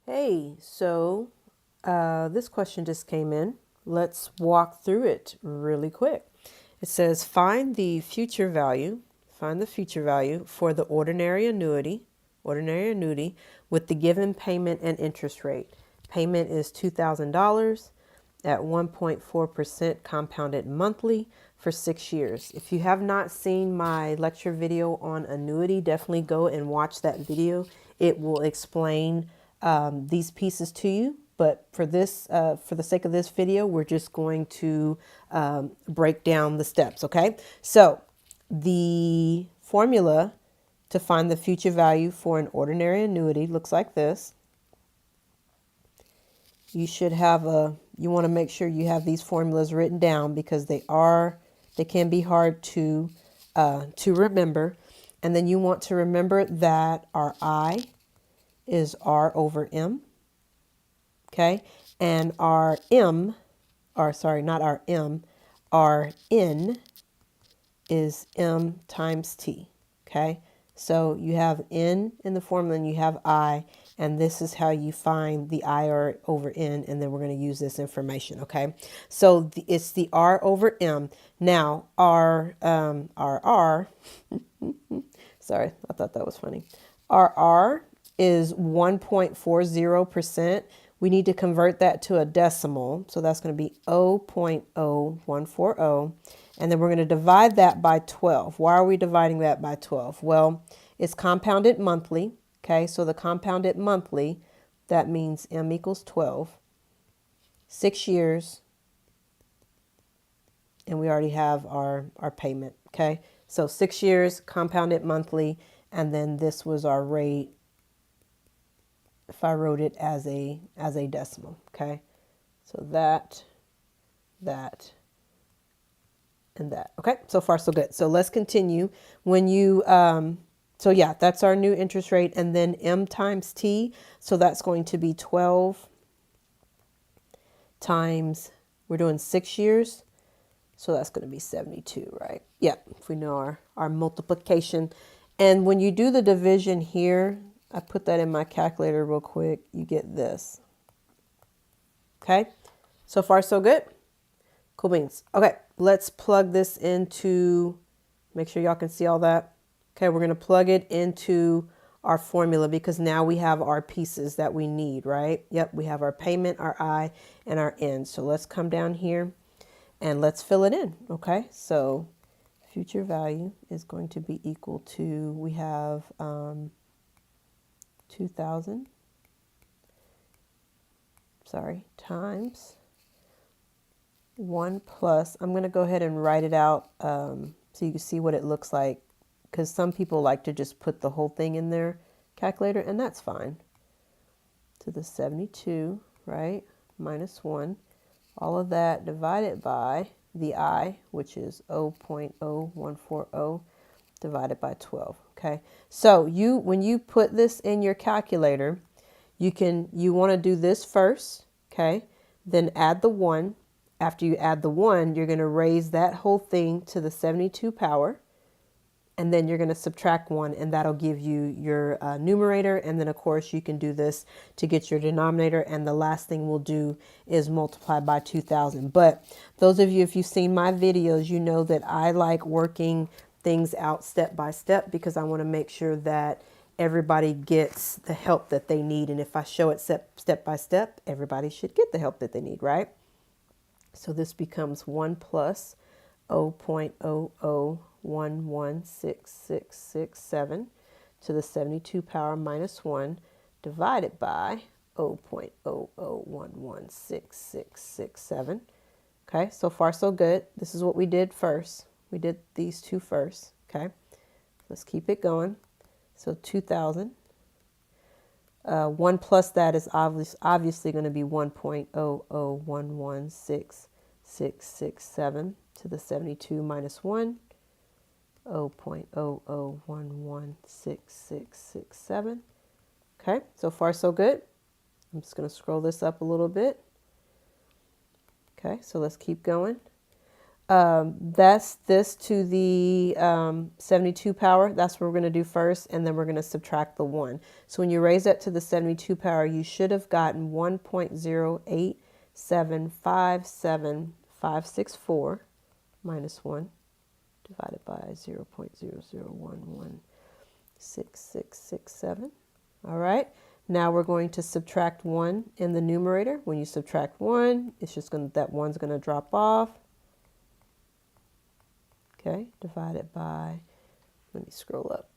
Hey, this question just came in. Let's walk through it really quick. It says find the future value for the ordinary annuity with the given payment and interest rate. Payment is $2,000 at 1.4% compounded monthly for 6 years. If you have not seen my lecture video on annuity, definitely go and watch that video. It will explain these pieces to you. But for for the sake of this video, we're just going to break down the steps. Okay. So the formula to find the future value for an ordinary annuity looks like this. You want to make sure you have these formulas written down because they can be hard to remember. And then you want to remember that our I is R over M. Okay. And our M, or sorry, not our M, our N is M times T. Okay. So you have N in the formula and you have I, and this is how you find the I over N, and then we're going to use this information. Okay. So it's the R over M. Now our R, sorry, I thought that was funny. Our R is 1.40%. We need to convert that to a decimal. So that's going to be 0.0140. And then we're going to divide that by 12. Why are we dividing that by 12? Well, it's compounded monthly. Okay, so the compounded monthly, that means M equals 12. 6 years. And we already have our payment. Okay, so 6 years, compounded monthly. And then this was our rate if I wrote it as a decimal. Okay, so that, and that. Okay, so far so good. So let's continue. When you so yeah, that's our new interest rate, and then M times T. So that's going to be 12 times, we're doing 6 years, so that's going to be 72, right? Yeah, if we know our multiplication. And when you do the division here, I put that in my calculator real quick, you get this. Okay, so far so good. Cool beans. Okay, let's plug this into, make sure y'all can see all that. Okay, we're going to plug it into our formula because now we have our pieces that we need, right? Yep, we have our payment, our I, and our N. So let's come down here and let's fill it in. Okay, so future value is going to be equal to, we have 2,000, times 1 plus, I'm going to go ahead and write it out so you can see what it looks like, because some people like to just put the whole thing in their calculator, and that's fine. To the 72, right, minus 1, all of that divided by the I, which is 0.0140 divided by 12. Okay, so when you put this in your calculator, you want to do this first, okay, then add the 1. After you add the 1, you're going to raise that whole thing to the 72 power, and then you're going to subtract 1, and that'll give you your numerator. And then of course you can do this to get your denominator, and the last thing we'll do is multiply by 2,000. But those of you, if you've seen my videos, you know that I like working things out step by step because I want to make sure that everybody gets the help that they need. And if I show it step by step, everybody should get the help that they need, right? So this becomes 1 plus 0.00116667 to the 72 power minus 1 divided by 0.00116667. Okay, so far so good. This is what we did first. We did these two first. Okay, let's keep it going. So 2,000. 1 plus that is obviously going to be 1.00116667 to the 72 minus 1, 0.00116667. Okay, so far so good. I'm just going to scroll this up a little bit. Okay, so let's keep going. That's this to the 72 power. That's what we're going to do first, and then we're going to subtract the 1. So when you raise that to the 72 power, you should have gotten 1.087576564 minus 1 divided by 0.00116667. All right. Now we're going to subtract 1 in the numerator. When you subtract 1, it's just going to, that 1's going to drop off. Okay, divided by, let me scroll up,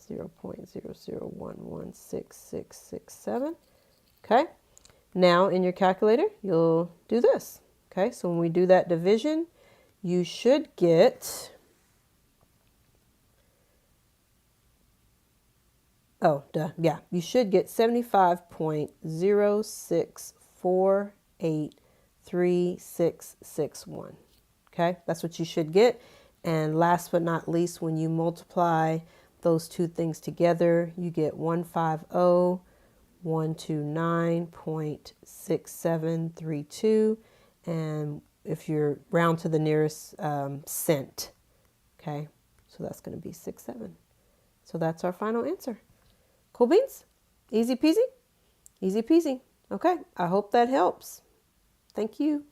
0.00116667. Okay, now in your calculator, you'll do this. Okay, so when we do that division, you should get, you should get 75.06483661. Okay, that's what you should get. And last but not least, when you multiply those two things together, you get 150,129.6732. And if you're round to the nearest cent, okay, so that's going to be 67. So that's our final answer. Cool beans? Easy peasy? Easy peasy. Okay, I hope that helps. Thank you.